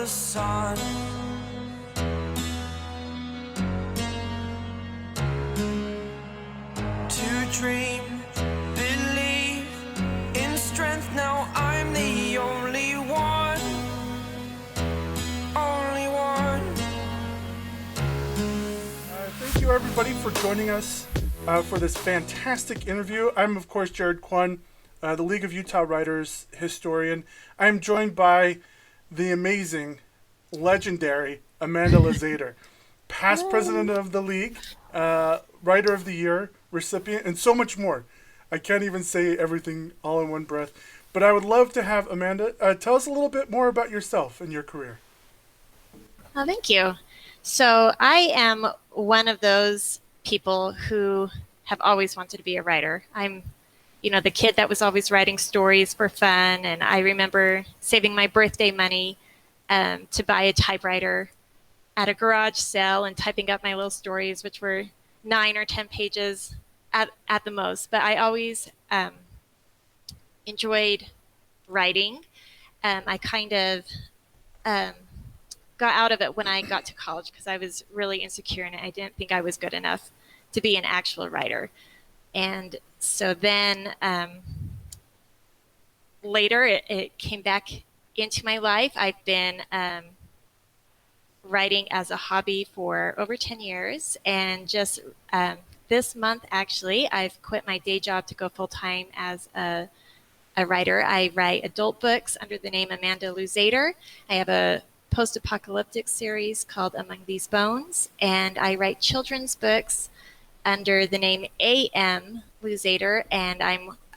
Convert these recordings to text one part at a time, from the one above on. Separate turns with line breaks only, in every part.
sun. To dream, believe in strength. Now I'm the only one. Only one.
Thank you, everybody, for joining us for this fantastic interview. I'm, of course, Jared Quan, the League of Utah Writers historian. I'm joined by the amazing, legendary Amanda Luzzader, past president of the League, Writer of the Year recipient, and so much more. I can't even say everything all in one breath. But I would love to have Amanda tell us a little bit more about yourself and your career.
Oh, thank you. So I am one of those people who have always wanted to be a writer. I'm, the kid that was always writing stories for fun, and I remember saving my birthday money to buy a typewriter at a garage sale and typing up my little stories, which were 9 or 10 pages at the most. But I always enjoyed writing. I kind of got out of it when I got to college because I was really insecure and I didn't think I was good enough to be an actual writer. And so then later it came back into my life. I've been writing as a hobby for over 10 years, and just this month actually I've quit my day job to go full-time as a writer. I write adult books under the name Amanda Luzzader. I have a post-apocalyptic series called Among These Bones, and I write children's books under the name A.M. Luzzader, and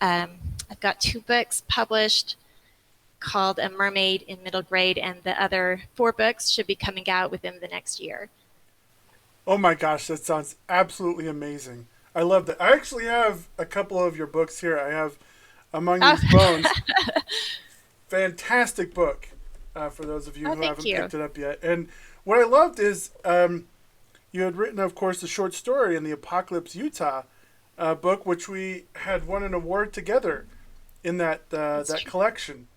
I've got 2 books published called A Mermaid in Middle Grade, and the other 4 books should be coming out within the next year.
Oh my gosh, that sounds absolutely amazing. I love that. I actually have a couple of your books here. I have Among These Bones. Fantastic book for those of you who haven't picked it up yet. And what I loved is you had written, of course, a short story in the Apocalypse Utah book, which we had won an award together in that collection.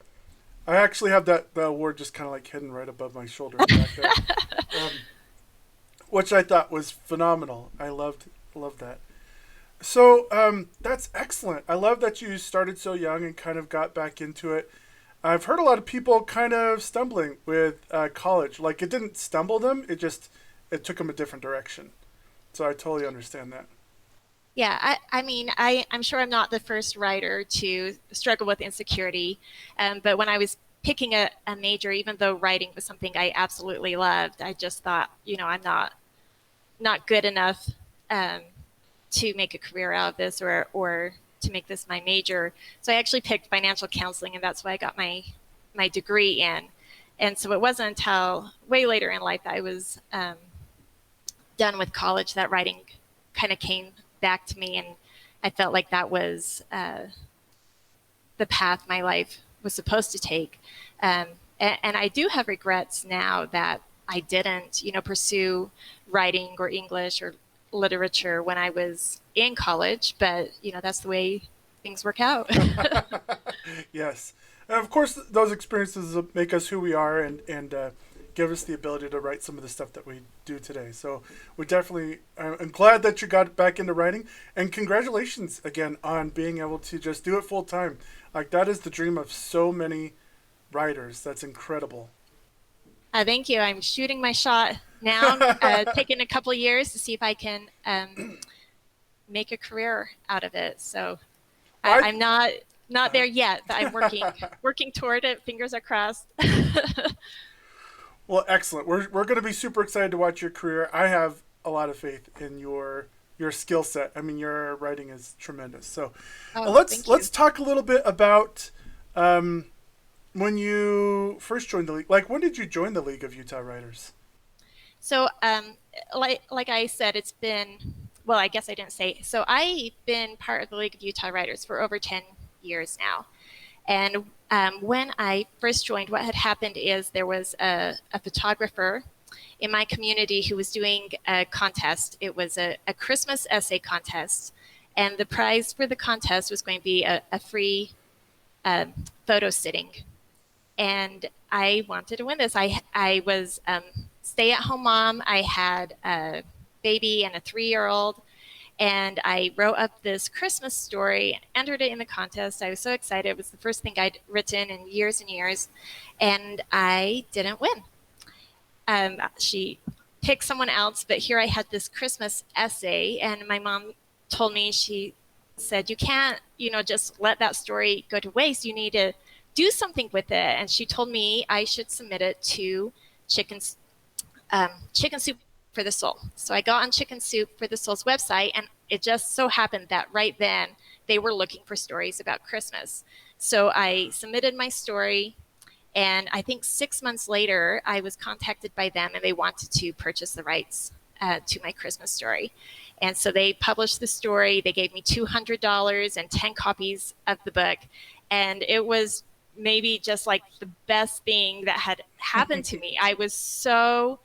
I actually have the award just kind of like hidden right above my shoulder back there, which I thought was phenomenal. I loved that. So that's excellent. I love that you started so young and kind of got back into it. I've heard a lot of people kind of stumbling with college. Like, it didn't stumble them, it took them a different direction. So I totally understand that.
Yeah, I'm sure I'm not the first writer to struggle with insecurity, but when I was picking a major, even though writing was something I absolutely loved, I just thought, I'm not good enough to make a career out of this or to make this my major. So I actually picked financial counseling, and that's why I got my degree in. And so it wasn't until way later in life that I was done with college that writing kind of came back to me, and I felt like that was the path my life was supposed to take. And I do have regrets now that I didn't, pursue writing or English or literature when I was in college, but that's the way things work out.
Yes, and of course those experiences make us who we are and give us the ability to write some of the stuff that we do today. So we definitely, I'm glad that you got back into writing, and congratulations again on being able to just do it full time. Like, that is the dream of so many writers. That's incredible.
Thank you. I'm shooting my shot now, taking a couple years to see if I can make a career out of it. So I'm not there yet, but I'm working toward it. Fingers are crossed.
Well, excellent. We're going to be super excited to watch your career. I have a lot of faith in your skill set. I mean, your writing is tremendous. So let's talk a little bit about when you first joined the League. Like, when did you join the League of Utah Writers?
So, like I said, it's been, well, I guess I didn't say. So I've been part of the League of Utah Writers for over 10 years now. And when I first joined, what had happened is there was a photographer in my community who was doing a contest. It was a Christmas essay contest. And the prize for the contest was going to be a free photo sitting and I wanted to win this. I was stay-at-home mom. I had a baby and a 3-year-old, and I wrote up this Christmas story, entered it in the contest. I was so excited. It was the first thing I'd written in years and years, and I didn't win. She picked someone else, but here I had this Christmas essay, and my mom told me, she said, you can't, just let that story go to waste. You need to do something with it. And she told me I should submit it to Chicken Soup for the Soul. So I got on Chicken Soup for the Soul's website, and it just so happened that right then they were looking for stories about Christmas. So I submitted my story, and I think 6 months later, I was contacted by them, and they wanted to purchase the rights to my Christmas story. And so they published the story. They gave me $200 and 10 copies of the book. And it was maybe just like the best thing that had happened to me. I was so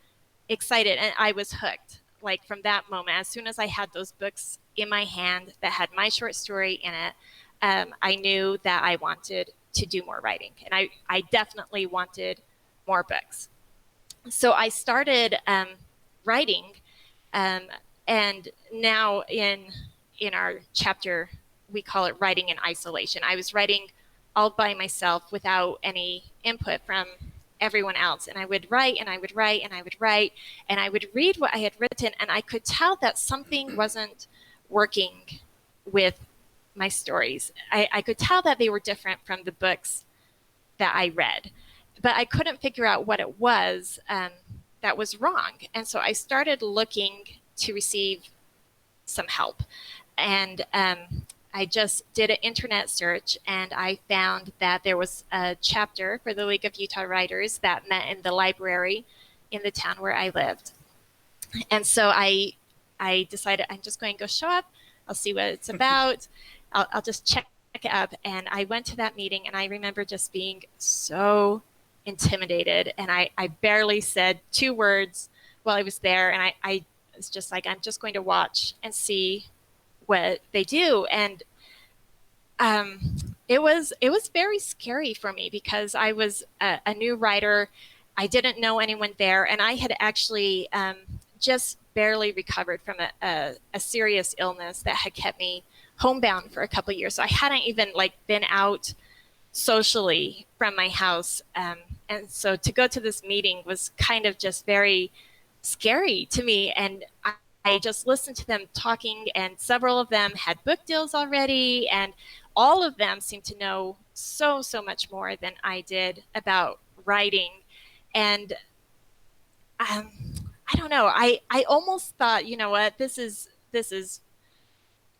excited, and I was hooked. Like from that moment, as soon as I had those books in my hand that had my short story in it, I knew that I wanted to do more writing, and I definitely wanted more books. So I started writing, and now in our chapter, we call it writing in isolation. I was writing all by myself without any input from everyone else, and I would write and I would write and I would write, and I would read what I had written, and I could tell that something wasn't working with my stories. I could tell that they were different from the books that I read, but I couldn't figure out what it was that was wrong. And so I started looking to receive some help. And I just did an internet search, and I found that there was a chapter for the League of Utah Writers that met in the library in the town where I lived. And so I decided I'm just going to go show up. I'll see what it's about. I'll just check it up. And I went to that meeting, and I remember just being so intimidated. And I barely said 2 words while I was there. And I was just like, I'm just going to watch and see what they do. And it was very scary for me, because I was a new writer. I didn't know anyone there, and I had actually just barely recovered from a serious illness that had kept me homebound for a couple of years. So I hadn't even been out socially from my house, and so to go to this meeting was kind of just very scary to me. And I just listened to them talking, and several of them had book deals already, and all of them seemed to know so much more than I did about writing. And I don't know, I almost thought, you know what, this is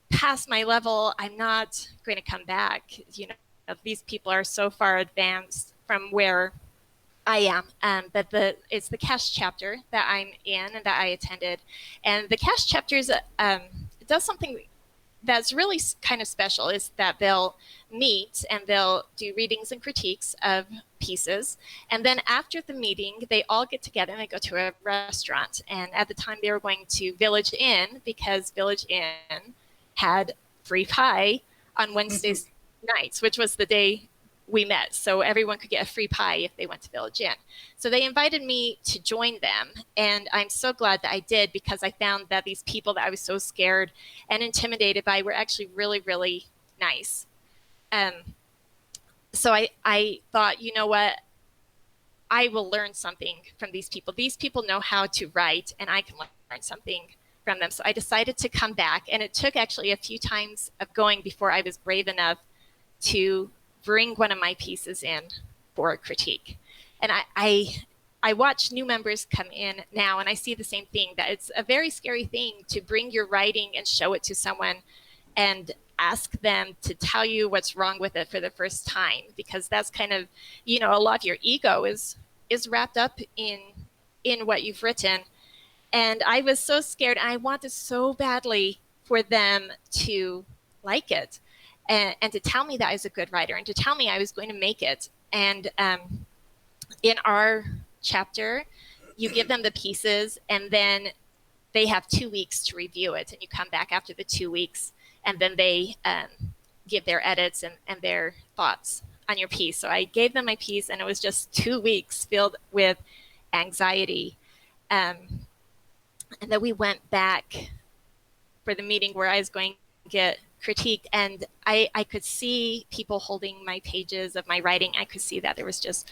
past my level. I'm not going to come back. These people are so far advanced from where I am. But it's the cast chapter that I'm in and that I attended. And the cast chapters does something that's really kind of special, is that they'll meet and they'll do readings and critiques of pieces. And then after the meeting, they all get together and they go to a restaurant. And at the time, they were going to Village Inn, because Village Inn had free pie on Wednesdays nights, which was the day we met. So everyone could get a free pie if they went to Village Inn. So they invited me to join them. And I'm so glad that I did, because I found that these people that I was so scared and intimidated by were actually really, really nice. So I thought, you know what? I will learn something from these people. These people know how to write, and I can learn something from them. So I decided to come back. And it took actually a few times of going before I was brave enough to bring one of my pieces in for a critique. And I watch new members come in now, and I see the same thing, that it's a very scary thing to bring your writing and show it to someone and ask them to tell you what's wrong with it for the first time, because that's kind of, a lot of your ego is wrapped up in what you've written. And I was so scared, and I wanted so badly for them to like it. And to tell me that I was a good writer, and to tell me I was going to make it. And in our chapter, you give them the pieces, and then they have 2 weeks to review it. And you come back after the 2 weeks, and then they give their edits and their thoughts on your piece. So I gave them my piece, and it was just 2 weeks filled with anxiety. Um, and then we went back for the meeting where I was going to get critiqued, and I could see people holding my pages of my writing. I could see that there was just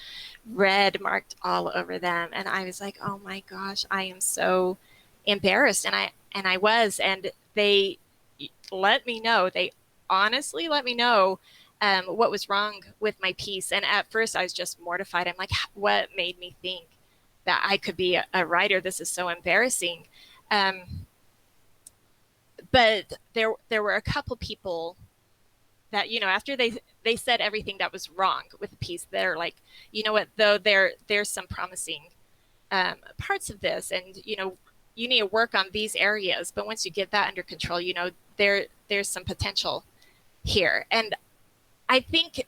red marked all over them, and I was like, oh my gosh, I am so embarrassed. And I was, and they let me know. They honestly let me know what was wrong with my piece. And at first, I was just mortified. I'm like, what made me think that I could be a writer? This is so embarrassing. Um, but there were a couple people that, after they said everything that was wrong with the piece, they're like, you know what, though, there's some promising parts of this, and you need to work on these areas, but once you get that under control, there's some potential here. And I think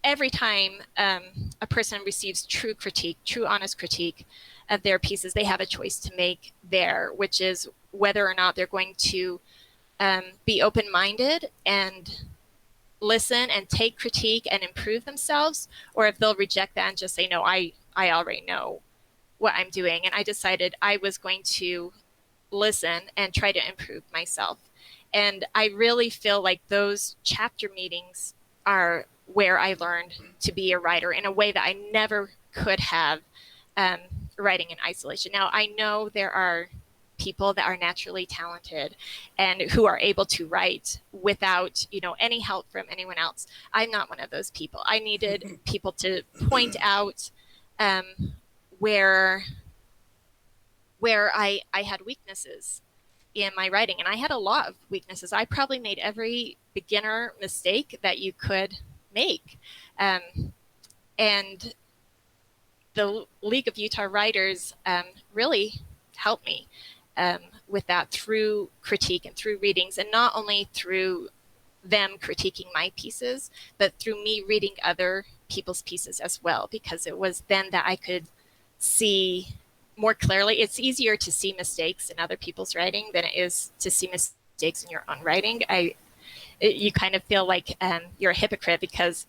every time a person receives true honest critique of their pieces, they have a choice to make there, which is whether or not they're going to be open-minded and listen and take critique and improve themselves, or if they'll reject that and just say, no, I already know what I'm doing. And I decided I was going to listen and try to improve myself. And I really feel like those chapter meetings are where I learned to be a writer in a way that I never could have writing in isolation. Now, I know there are people that are naturally talented and who are able to write without, any help from anyone else. I'm not one of those people. I needed people to point out where I had weaknesses in my writing, and I had a lot of weaknesses. I probably made every beginner mistake that you could make, and the League of Utah Writers really helped me with that through critique and through readings, and not only through them critiquing my pieces, but through me reading other people's pieces as well, because it was then that I could see more clearly. It's easier to see mistakes in other people's writing than it is to see mistakes in your own writing. You kind of feel like you're a hypocrite, because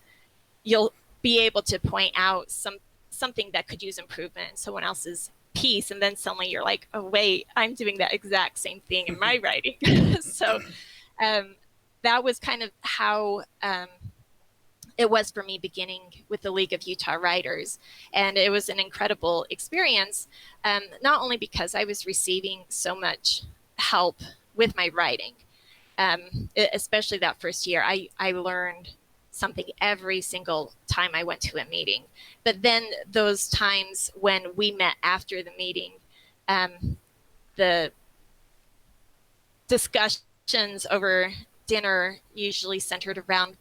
you'll be able to point out something that could use improvement in someone else's piece, and then suddenly you're like, oh wait, I'm doing that exact same thing in my writing. So that was kind of how it was for me beginning with the League of Utah Writers. And it was an incredible experience, not only because I was receiving so much help with my writing, especially that first year. I learned something every single time I went to a meeting. But then those times when we met after the meeting, the discussions over dinner usually centered around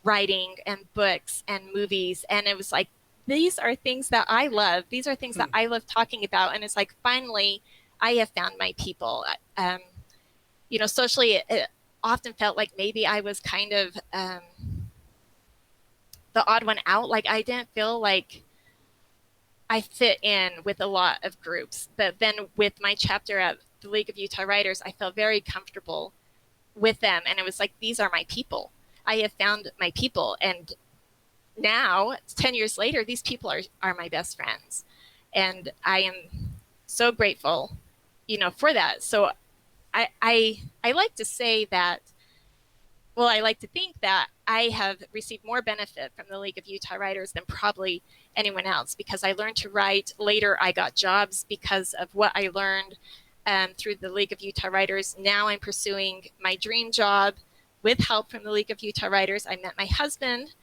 writing and books and movies. And it was like, these are things that I love. These are things that I love talking about. And it's like, finally, I have found my people. Socially, it often felt like maybe I was kind of the odd one out. Like, I didn't feel like I fit in with a lot of groups. But then with my chapter at the League of Utah Writers, I felt very comfortable with them. And it was like, these are my people. I have found my people. And now, 10 years later, these people are my best friends. And I am so grateful, for that. So I like to say that, well, I like to think that I have received more benefit from the League of Utah Writers than probably anyone else, because I learned to write. Later, I got jobs because of what I learned through the League of Utah Writers. Now I'm pursuing my dream job with help from the League of Utah Writers. I met my husband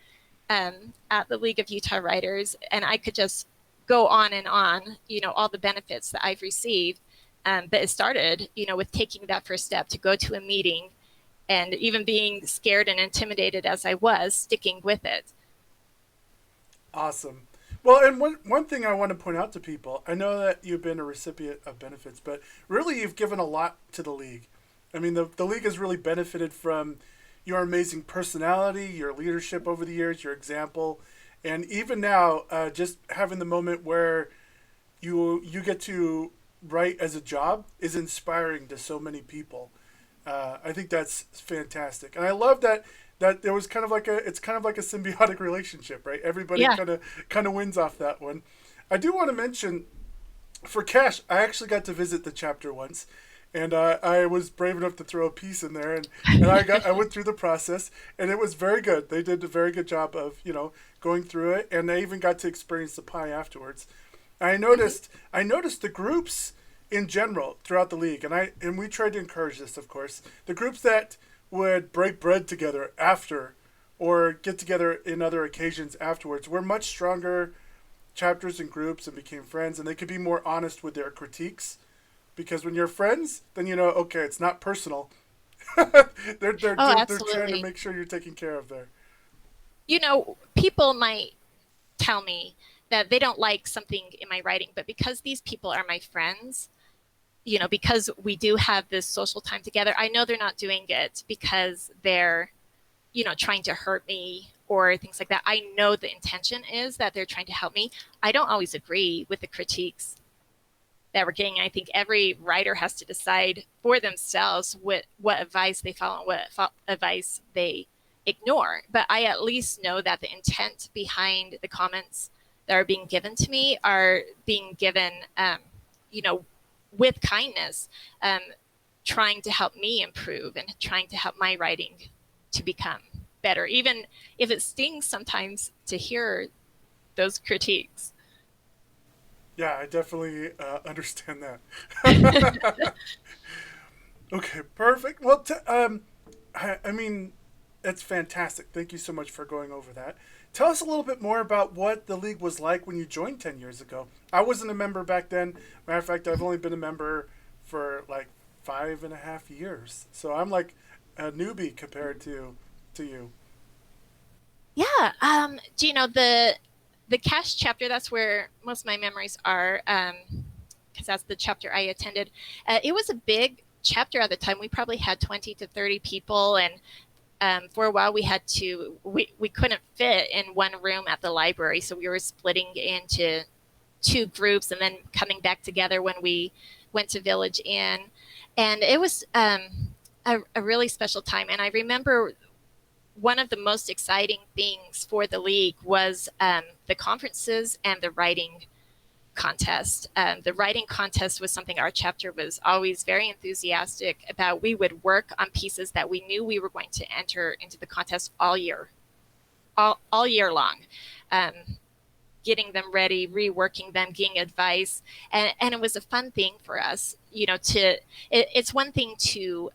at the League of Utah Writers, and I could just go on and on, all the benefits that I've received. But it started, with taking that first step to go to a meeting, and even being scared and intimidated as I was, sticking with it.
Awesome. Well, and one thing I want to point out to people, I know that you've been a recipient of benefits, but really you've given a lot to the League. I mean, the League has really benefited from your amazing personality, your leadership over the years, your example, and even now, just having the moment where you get to write as a job is inspiring to so many people. I think that's fantastic, and I love that there was kind of like it's kind of like a symbiotic relationship, right? Everybody
Yeah.
kind of wins off that one. I do want to mention for Cash, I actually got to visit the chapter once, and I was brave enough to throw a piece in there, and I went through the process, and it was very good. They did a very good job of going through it, and I even got to experience the pie afterwards. I noticed the groups in general throughout the league, and we tried to encourage this, of course. The groups that would break bread together after, or get together in other occasions afterwards, were much stronger chapters and groups and became friends, and they could be more honest with their critiques. Because when you're friends, then okay, it's not personal.
Oh,
They're trying to
absolutely.
make sure you're taken care of there.
People might tell me that they don't like something in my writing, but because these people are my friends, because we do have this social time together, I know they're not doing it because they're, trying to hurt me or things like that. I know the intention is that they're trying to help me. I don't always agree with the critiques that we're getting. I think every writer has to decide for themselves what advice they follow and what advice they ignore. But I at least know that the intent behind the comments that are being given to me are being given, you know, with kindness, um, trying to help me improve and trying to help my writing to become better, even if it stings sometimes to hear those critiques.
Yeah, I definitely understand that. Okay, perfect. Well, I mean, it's fantastic. Thank you so much for going over that. Tell us a little bit more about what the league was like when you joined 10 years ago. I wasn't a member back then. Matter of fact, I've only been a member for like 5.5 years. So I'm like a newbie compared to you.
Yeah. Do you know the cash chapter? That's where most of my memories are, because that's the chapter I attended. It was a big chapter at the time. We probably had 20 to 30 people, and for a while we couldn't fit in one room at the library, so we were splitting into two groups and then coming back together when we went to Village Inn, and it was a really special time. And I remember one of the most exciting things for the league was the conferences and the writing contest. The writing contest was something our chapter was always very enthusiastic about. We would work on pieces that we knew we were going to enter into the contest all year long, um, getting them ready, reworking them, getting advice, and it was a fun thing for us. It's one thing to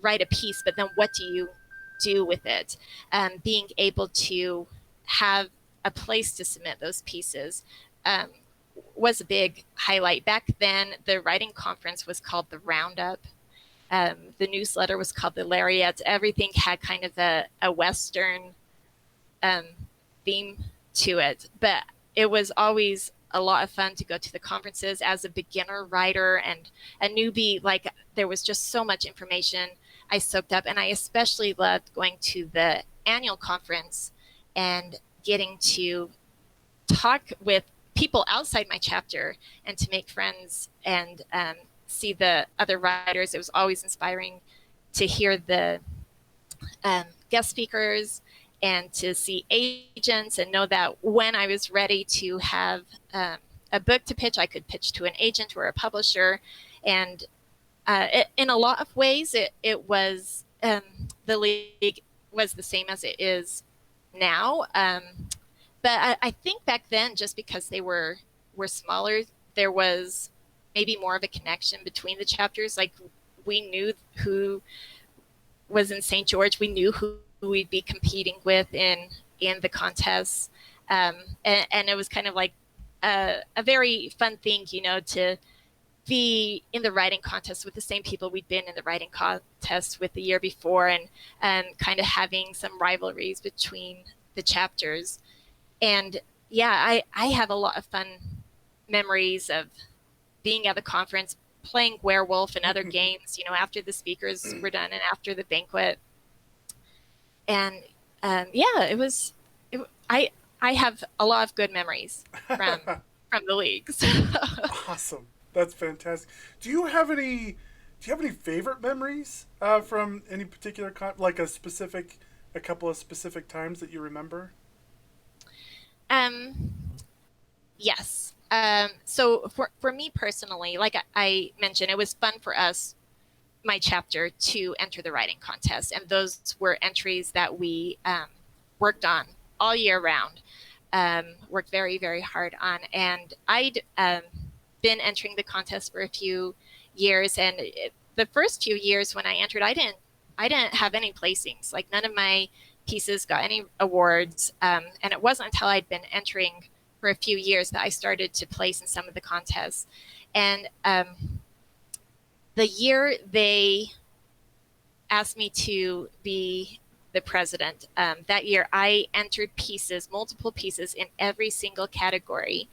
write a piece, but then what do you do with it? Being able to have a place to submit those pieces um, was a big highlight. Back then, the writing conference was called the Roundup. The newsletter was called the Lariat. Everything had kind of a Western um, theme to it, but it was always a lot of fun to go to the conferences as a beginner writer and a newbie. Like, there was just so much information I soaked up, and I especially loved going to the annual conference and getting to talk with people outside my chapter and to make friends and see the other writers. It was always inspiring to hear the guest speakers and to see agents and know that when I was ready to have a book to pitch, I could pitch to an agent or a publisher. And in a lot of ways, it was the league was the same as it is now. But I think back then, just because they were smaller, there was maybe more of a connection between the chapters. Like, we knew who was in St. George. We knew who we'd be competing with in the contests, and it was kind of like a very fun thing, to be in the writing contest with the same people we'd been in the writing contest with the year before, and kind of having some rivalries between the chapters. And yeah, I have a lot of fun memories of being at the conference, playing werewolf and other games, after the speakers were done and after the banquet. And yeah, I have a lot of good memories from the leagues.
Awesome. That's fantastic. Do you have any do you have any favorite memories from any particular like a couple of specific times that you remember?
Um, yes. So for me personally, like I mentioned, it was fun for us, my chapter, to enter the writing contest, and those were entries that we worked on all year round. Worked very, very hard on, and I'd been entering the contest for a few years, and the first few years when I entered, I didn't have any placings. Like none of my pieces got any awards, and it wasn't until I'd been entering for a few years that I started to place in some of the contests. And the year they asked me to be the president, that year I entered pieces, multiple pieces in every single category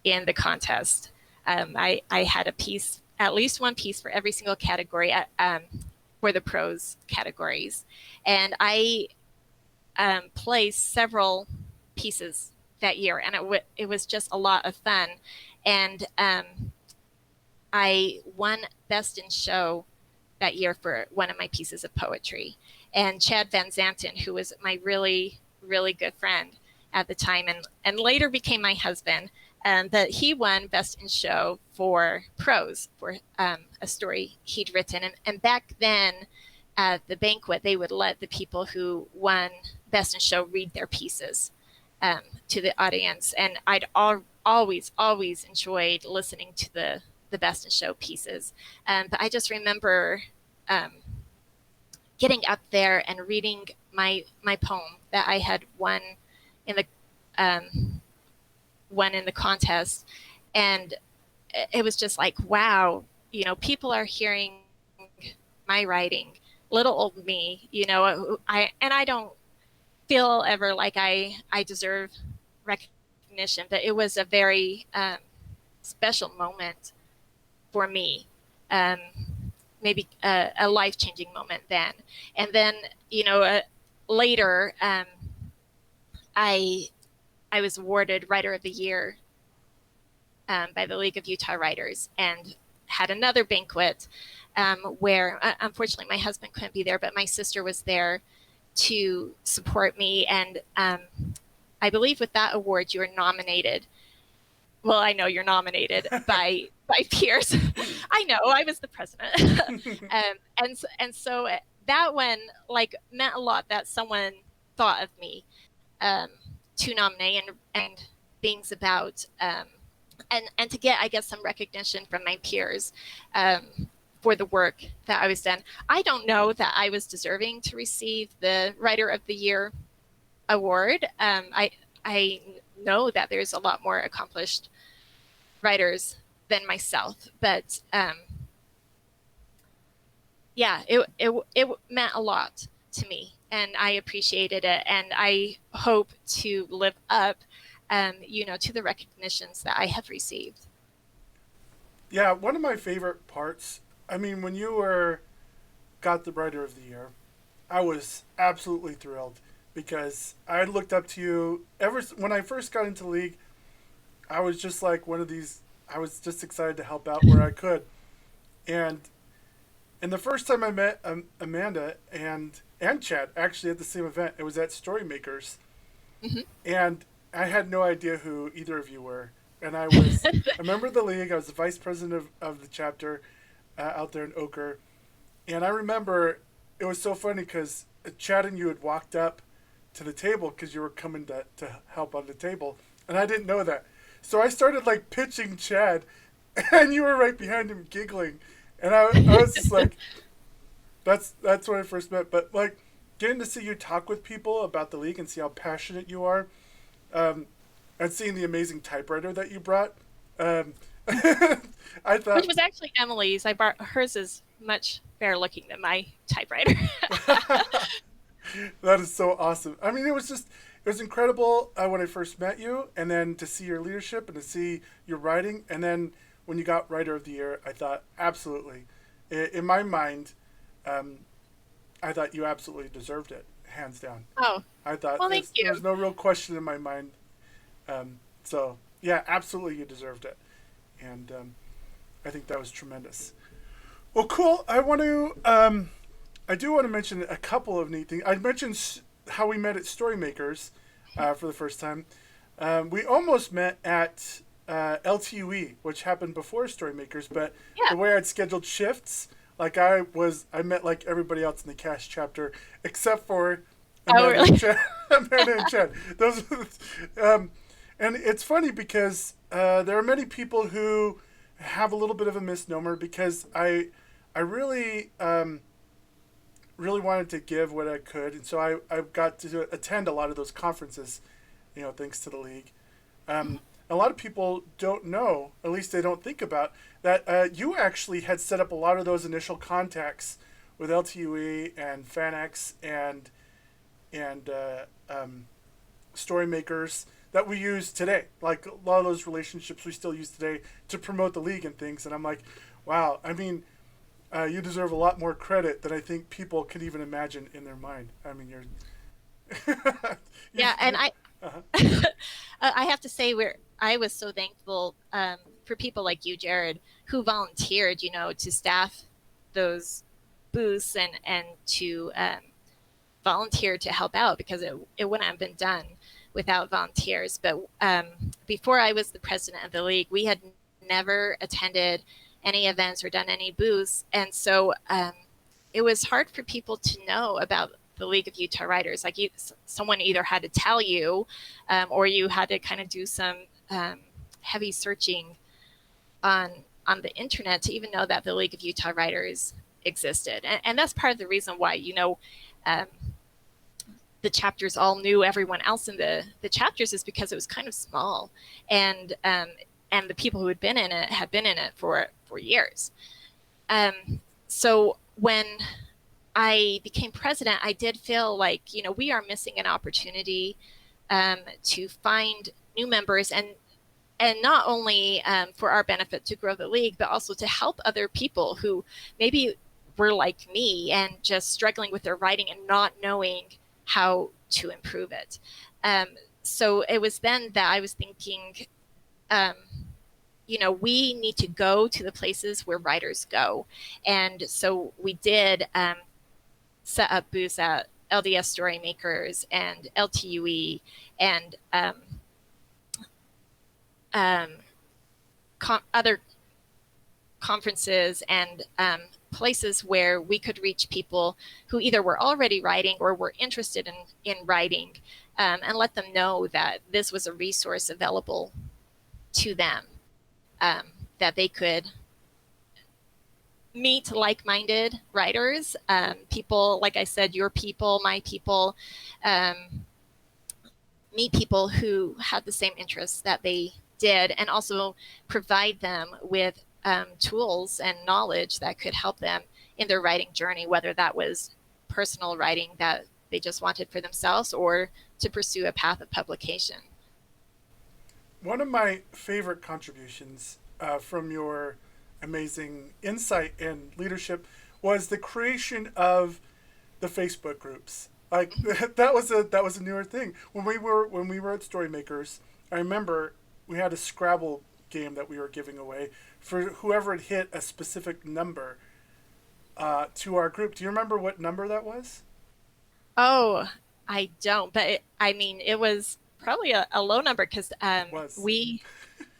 in the contest. I had a piece, at least one piece for every single category for the prose categories. And I placed several pieces that year, and it was just a lot of fun. And I won Best in Show that year for one of my pieces of poetry. And Chad Van Zanten, who was my really, really good friend at the time and later became my husband, that he won Best in Show for prose, for a story he'd written. And back then at the banquet, they would let the people who won Best in Show read their pieces to the audience. And I'd always, always enjoyed listening to the Best in Show pieces. But I just remember getting up there and reading my poem that I had won in the contest, and it was just like, wow, people are hearing my writing, little old me, I don't feel ever like I deserve recognition, but it was a very special moment for me. Maybe a life-changing moment then. And then, later, I was awarded Writer of the Year by the League of Utah Writers, and had another banquet where, unfortunately, my husband couldn't be there, but my sister was there to support me. And I believe with that award, you were nominated. Well, I know you're nominated by peers. I know, I was the president. And so that one meant a lot, that someone thought of me to nominate, and things about and to get, I guess, some recognition from my peers for the work that I was done. I don't know that I was deserving to receive the Writer of the Year award. I know that there's a lot more accomplished writers than myself, but yeah, it meant a lot to me, and I appreciated it, and I hope to live up, to the recognitions that I have received.
Yeah, one of my favorite parts. I mean, when you got the Writer of the Year, I was absolutely thrilled because I looked up to you when I first got into the league. I was just like one of these. I was just excited to help out where I could, and the first time I met Amanda and Chad, actually at the same event, it was at Storymakers,
Mm-hmm.
and I had no idea who either of you were. And I was a member of the league. I was the vice president of the chapter out there in Oquirrh. And I remember it was so funny because Chad and you had walked up to the table because you were coming to help on the table. And I didn't know that. So I started pitching Chad, and you were right behind him giggling. And I was just like, that's when I first met. But getting to see you talk with people about the league and see how passionate you are, and seeing the amazing typewriter that you brought, I thought,
Which was actually Emily's. I bought hers, is much better looking than my typewriter.
that is so awesome. I mean, it was incredible when I first met you, and then to see your leadership and to see your writing, and then when you got Writer of the Year, I thought absolutely, in my mind, I thought you absolutely deserved it, hands down.
Oh,
I thought
well, thank you.
there was no real question in my mind. So yeah, absolutely, you deserved it, and I think that was tremendous. Well, cool. I do want to mention a couple of neat things. I mentioned how we met at Storymakers for the first time. We almost met at LTUE, which happened before Storymakers, but
Yeah.
the way I'd scheduled shifts, I met like everybody else in the cast chapter, except for
Oh,
Amanda and
really?
Chad. Amanda and Chad. Those, um, and it's funny because there are many people who have a little bit of a misnomer because I really wanted to give what I could, and so I got to attend a lot of those conferences, thanks to the league. A lot of people don't know, at least they don't think about, that you actually had set up a lot of those initial contacts with LTUE and FanX and story makers that we use today. Like a lot of those relationships we still use today to promote the league and things. And I'm like, wow, I mean, you deserve a lot more credit than I think people can even imagine in their mind. I mean,
Yeah, and
you're
I
uh
I have to say I was so thankful for people like you, Jared, who volunteered, to staff those booths and to volunteer to help out because it wouldn't have been done without volunteers. But before I was the president of the league, we had never attended any events or done any booths, and so it was hard for people to know about the League of Utah Writers. Like someone either had to tell you, or you had to kind of do some heavy searching on on the internet to even know that the League of Utah Writers existed. And that's part of the reason why um, the chapters all knew everyone else in the chapters is because it was kind of small, and the people who had been in it for years. So when I became president, I did feel like we are missing an opportunity to find new members and not only for our benefit to grow the league, but also to help other people who maybe were like me and just struggling with their writing and not knowing how to improve it. Um, so it was then that I was thinking, um, we need to go to the places where writers go. And so we did set up booths at LDS Storymakers and LTUE and um, other conferences and places where we could reach people who either were already writing or were interested in writing, and let them know that this was a resource available to them, um, that they could meet like-minded writers, people, like I said, your people, my people, um, meet people who had the same interests that they did, and also provide them with tools and knowledge that could help them in their writing journey, whether that was personal writing that they just wanted for themselves or to pursue a path of publication.
One of my favorite contributions from your amazing insight and leadership was the creation of the Facebook groups. Like that was a newer thing. When we were at Storymakers, I remember we had a Scrabble game that we were giving away for whoever had hit a specific number to our group. Do you remember what number that was?
Oh, I don't, but I mean, it was probably a low number because
Was
we,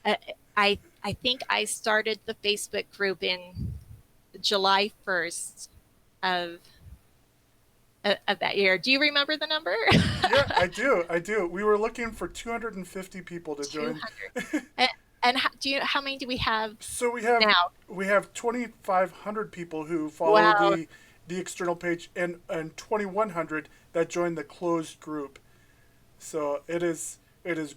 uh, I think I started the Facebook group in July 1st of of that year. Do you remember the number?
Yeah, I do. I do. We were looking for 250 people to join.
200. And how many do we have
So
now?
we have 2,500 people who follow
Wow.
the external page and 2,100 that join the closed group. So it has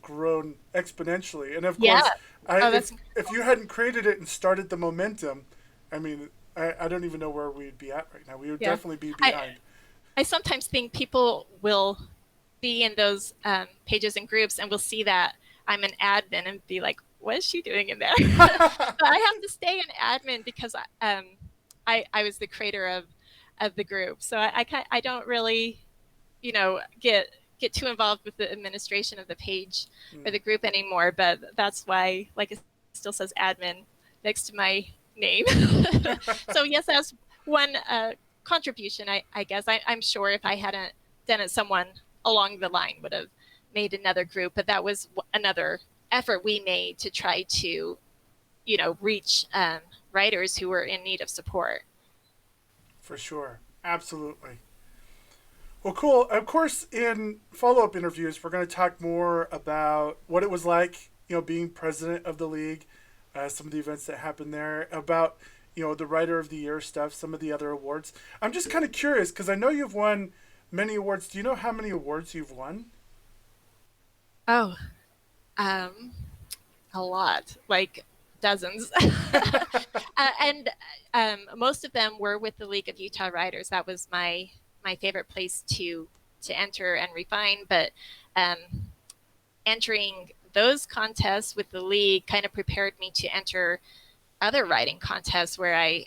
grown exponentially. And of
Yeah.
course,
Oh, that's
if you hadn't created it and started the momentum, I mean, I don't even know where we'd be at right now. We would
yeah.
definitely be
I
behind.
I sometimes think people will be in those pages and groups and will see that I'm an admin and be like, what is she doing in there? But I have to stay an admin because I was the creator of the group. So I don't really, get too involved with the administration of the page or
Mm.
the group anymore. But that's why, like, it still says admin next to my name. So yes, that's one contribution. I guess I'm sure if I hadn't done it, someone along the line would have made another group. But that was another effort we made to try to, reach writers who were in need of support.
For sure. Absolutely. Well, cool. Of course, in follow up interviews, we're going to talk more about what it was like, being president of the league, some of the events that happened there, about, the writer of the year stuff, some of the other awards. I'm just kind of curious because I know you've won many awards. Do you know how many awards you've won?
Oh, um, a lot, like dozens. And most of them were with the League of Utah Writers. That was my favorite place to enter and refine. But um, entering those contests with the league kind of prepared me to enter other writing contests where I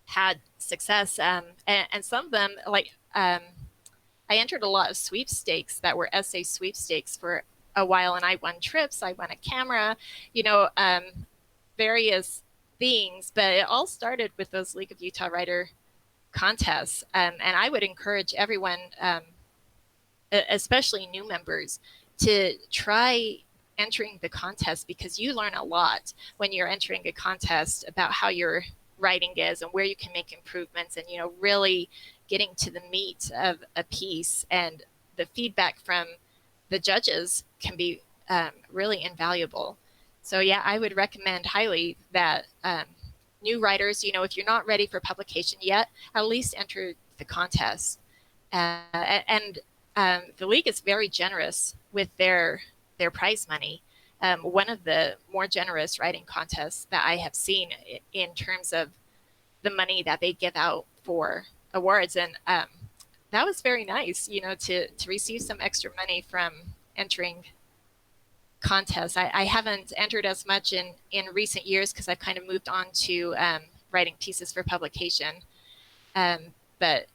had success. And some of them, like I entered a lot of sweepstakes that were essay sweepstakes for a while, and I won trips, I won a camera, various things. But it all started with those League of Utah Writer contests. And I would encourage everyone, especially new members, to try entering the contest because you learn a lot when you're entering a contest about how your writing is and where you can make improvements, and really getting to the meat of a piece. And the feedback from the judges can be really invaluable. So yeah, I would recommend highly that new writers, if you're not ready for publication yet, at least enter the contest. And the league is very generous with their prize money. One of the more generous writing contests that I have seen in terms of the money that they give out for awards. And that was very nice, to receive some extra money from entering contests. I haven't entered as much in recent years because I've kind of moved on to writing pieces for publication. But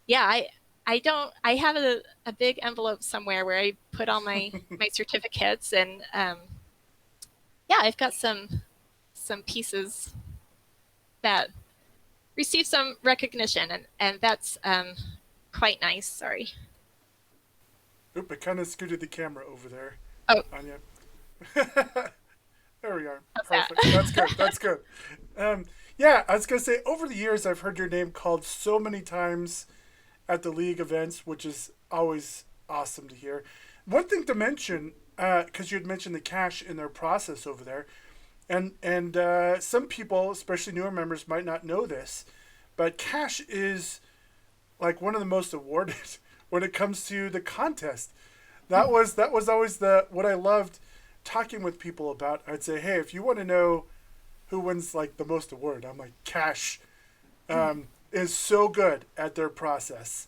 yeah, I have a big envelope somewhere where I put all my certificates, and yeah, I've got some pieces that receive some recognition, and that's quite nice. Sorry.
Oop, I kind of scooted the camera over there.
Oh,
Anya. There we are.
how's
Perfect.
that?
That's good. That's good. Yeah, I was gonna say over the years I've heard your name called so many times at the league events, which is always awesome to hear. One thing to mention, because you had mentioned the cash in their process over there, and some people, especially newer members, might not know this, but cash is like one of the most awarded when it comes to the contest. That was always the what I loved talking with people about. I'd say, hey, if you want to know who wins like the most award, I'm like, cash is so good at their process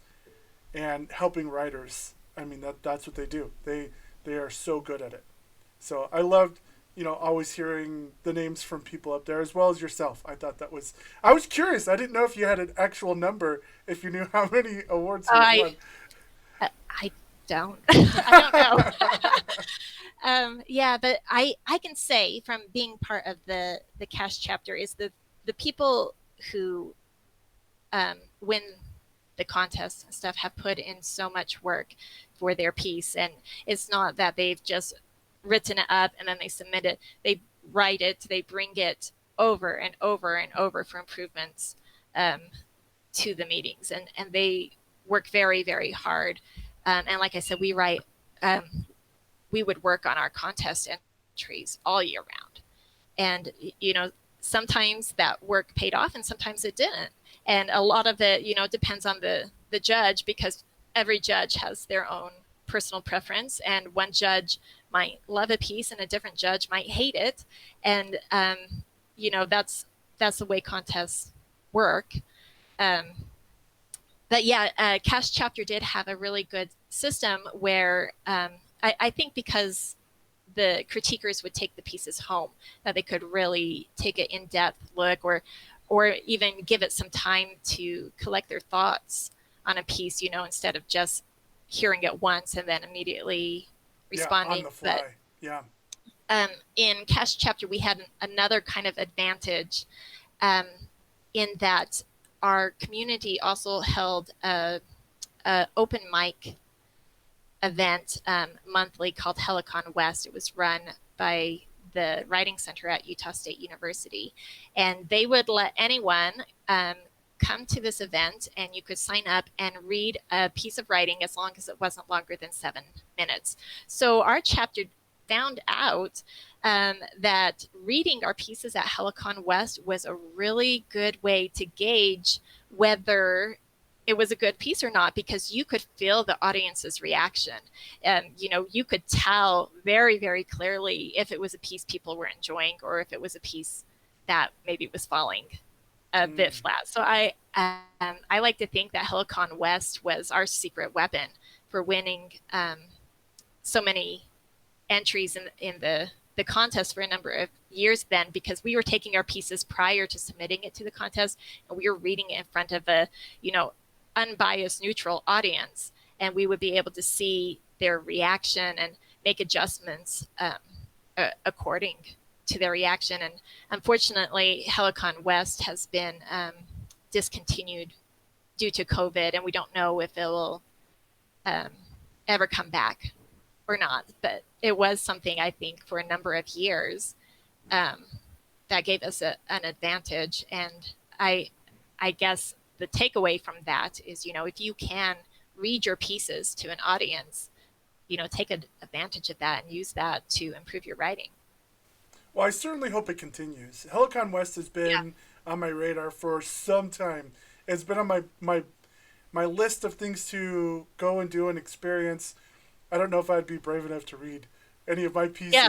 and helping writers. I mean, that's what they do. They are so good at it. So I loved, always hearing the names from people up there as well as yourself. I was curious. I didn't know if you had an actual number, if you knew how many awards
Oh,
you won.
I don't. I don't know. Yeah, but I can say from being part of the cash chapter is the people who win the contests and stuff have put in so much work for their piece, and it's not that they've just written it up and then they submit it. They write it, they bring it over and over and over for improvements to the meetings, and they work very, very hard. And like I said, we would work on our contest entries all year round. And, sometimes that work paid off and sometimes it didn't. And a lot of it, depends on the judge, because every judge has their own personal preference. And one judge might love a piece and a different judge might hate it. And, that's the way contests work. But yeah, Cash Chapter did have a really good system where I think because the critiquers would take the pieces home, that they could really take an in-depth look, or even give it some time to collect their thoughts on a piece, instead of just hearing it once and then immediately
Yeah, on
responding.
the fly.
But
Yeah.
in Cash Chapter, we had another kind of advantage um, in that our community also held a open mic event monthly called Helicon West. It was run by the Writing Center at Utah State University, and they would let anyone come to this event, and you could sign up and read a piece of writing as long as it wasn't longer than 7 minutes. So our chapter found out that reading our pieces at Helicon West was a really good way to gauge whether it was a good piece or not, because you could feel the audience's reaction. And, you could tell very, very clearly if it was a piece people were enjoying or if it was a piece that maybe was falling a bit flat. So I like to think that Helicon West was our secret weapon for winning so many entries in the contest for a number of years then, because we were taking our pieces prior to submitting it to the contest, and we were reading it in front of a, unbiased, neutral audience, and we would be able to see their reaction and make adjustments according to their reaction. And unfortunately, Helicon West has been discontinued due to COVID, and we don't know if it will ever come back or not. But it was something, I think, for a number of years that gave us an advantage. And I guess the takeaway from that is, if you can read your pieces to an audience, take advantage of that and use that to improve your writing.
Well, I certainly hope it continues. Helicon West has been on my radar for some time. It's been on my list of things to go and do and experience. I don't know if I'd be brave enough to read any of my pieces. Yeah.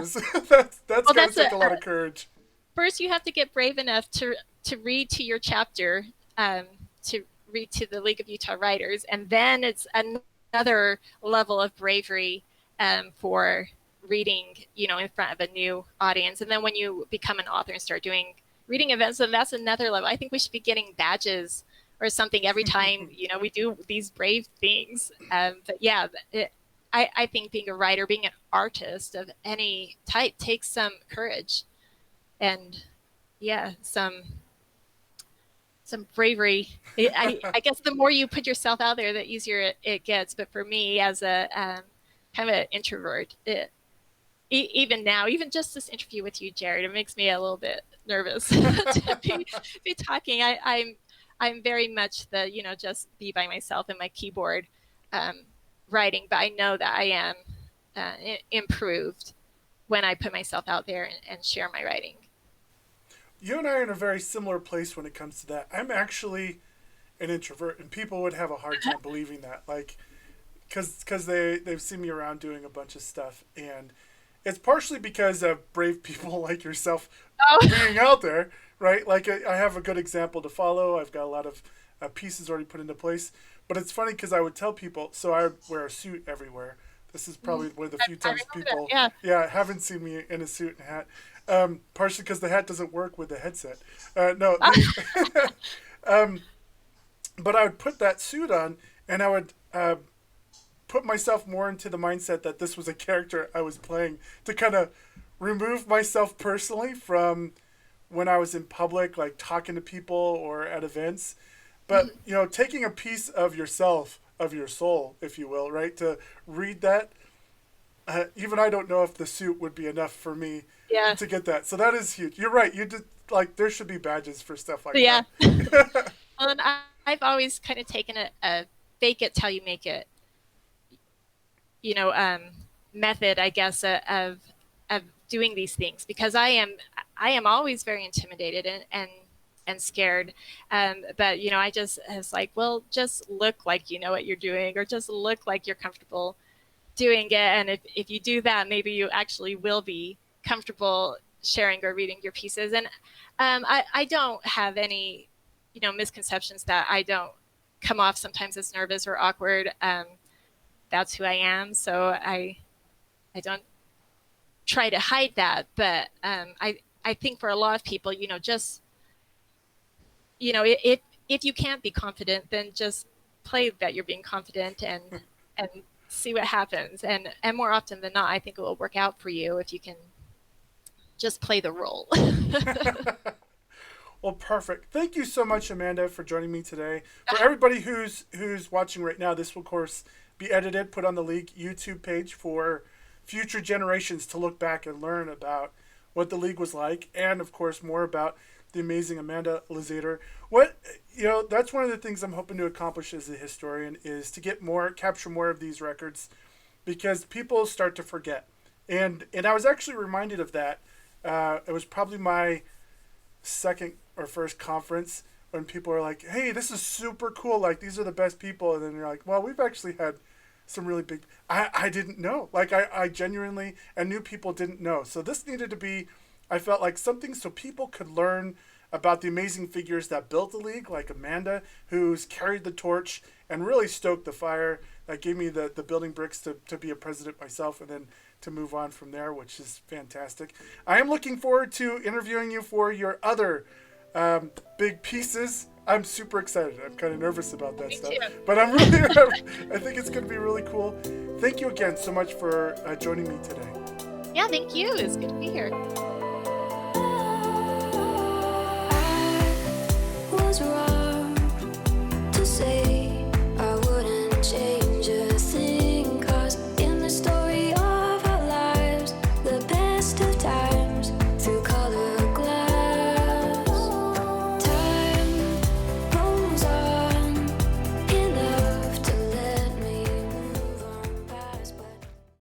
that's going to take a lot of courage.
First, you have to get brave enough to read to your chapter, to read to the League of Utah Writers, and then it's another level of bravery for reading, in front of a new audience. And then when you become an author and start doing reading events, then that's another level. I think we should be getting badges or something every time, we do these brave things. But yeah, I think being a writer, being an artist of any type takes some courage and some bravery. I guess the more you put yourself out there, the easier it gets. But for me, as a kind of an introvert, even now, even just this interview with you, Jared, it makes me a little bit nervous to be talking. I'm very much the, just be by myself and my keyboard writing, but I know that I am improved when I put myself out there and share my writing.
You and I are in a very similar place when it comes to that. I'm actually an introvert, and people would have a hard time believing that, like, because they've seen me around doing a bunch of stuff, and it's partially because of brave people like yourself being out there, right? Like, I have a good example to follow. I've got a lot of pieces already put into place, but it's funny because I would tell people, so I would wear a suit everywhere. This is probably one of the few times people haven't seen me in a suit and hat. Partially because the hat doesn't work with the headset. But I would put that suit on, and I would put myself more into the mindset that this was a character I was playing, to kind of remove myself personally from when I was in public, like talking to people or at events. But, taking a piece of yourself, of your soul, if you will, right, to read that, even I don't know if the suit would be enough for me to get that. So that is huge. You're right. You did, like, there should be badges for stuff like that.
Well, and I've always kind of taken a fake it till you make it, method, I guess, of doing these things, because I am always very intimidated and scared. But, I just, it's like, well, just look like you know what you're doing, or just look like you're comfortable doing it. And if you do that, maybe you actually will be comfortable sharing or reading your pieces. And I don't have any, misconceptions that I don't come off sometimes as nervous or awkward. That's who I am. So I don't try to hide that. But I think for a lot of people, just, if you can't be confident, then just play that you're being confident and see what happens. And more often than not, I think it will work out for you if you can just play the role.
Well, perfect. Thank you so much, Amanda, for joining me today. For everybody who's watching right now, this will, of course, be edited, put on the League YouTube page for future generations to look back and learn about what the League was like, and, of course, more about the amazing Amanda Luzzader. That's one of the things I'm hoping to accomplish as a historian, is to capture more of these records, because people start to forget. And I was actually reminded of that. It was probably my second or first conference when people are like, hey, this is super cool. Like, these are the best people. And then you're like, well, we've actually had some really big, I didn't know. Like, I genuinely, and new people didn't know. So this needed to be, I felt like, something so people could learn about the amazing figures that built the League, like Amanda, who's carried the torch and really stoked the fire. That gave me the building bricks to be a president myself, and then to move on from there, which is fantastic. I am looking forward to interviewing you for your other big pieces. I'm super excited. I'm kind of nervous about that stuff, but I'm really, I think it's going to be really cool. Thank you again so much for joining me today.
Yeah, thank you. It's good to be here.